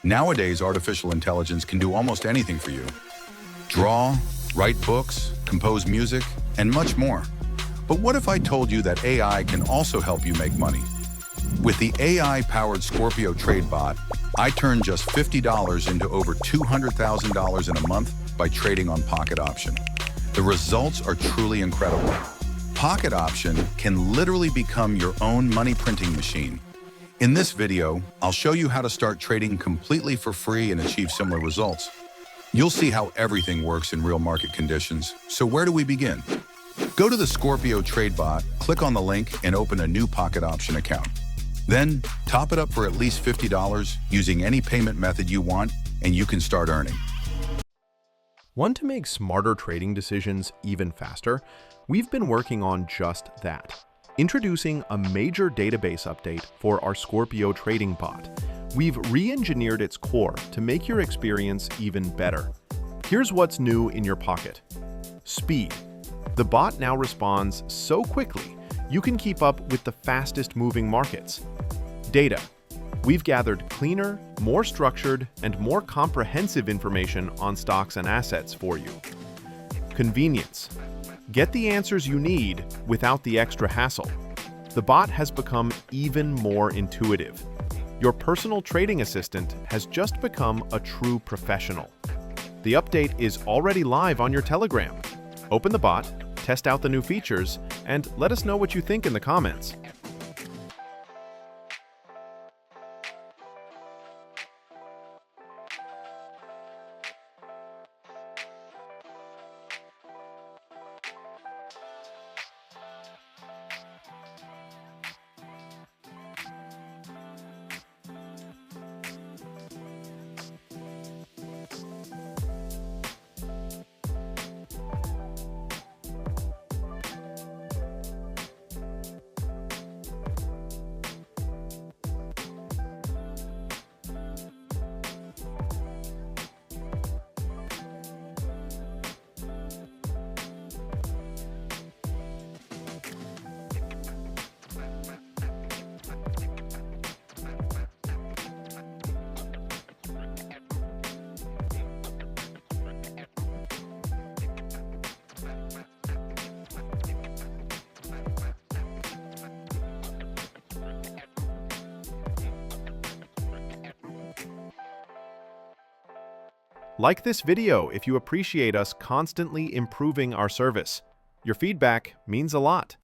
Nowadays, artificial intelligence can do almost anything for you. Draw, write books, compose music, and much more. But what if I told you that AI can also help you make money? With the AI-powered Scorpio TradeBot, I turned just $50 into over $200,000 in a month by trading on Pocket Option. The results are truly incredible. Pocket Option can literally become your own money printing machine. In this video, I'll show you how to start trading completely for free and achieve similar results. You'll see how everything works in real market conditions. So where do we begin? Go to the Scorpio TradeBot, click on the link, and open a new Pocket Option account. Then, top it up for at least $50 using any payment method you want, and you can start earning. Want to make smarter trading decisions even faster? We've been working on just that. Introducing a major database update for our Scorpio trading bot. We've re-engineered its core to make your experience even better. Here's what's new in your pocket. Speed. The bot now responds so quickly, you can keep up with the fastest moving markets. Data. We've gathered cleaner, more structured, and more comprehensive information on stocks and assets for you. Convenience. Get the answers you need without the extra hassle. The bot has become even more intuitive. Your personal trading assistant has just become a true professional. The update is already live on your Telegram. Open the bot, test out the new features, and let us know what you think in the comments. Like this video if you appreciate us constantly improving our service. Your feedback means a lot.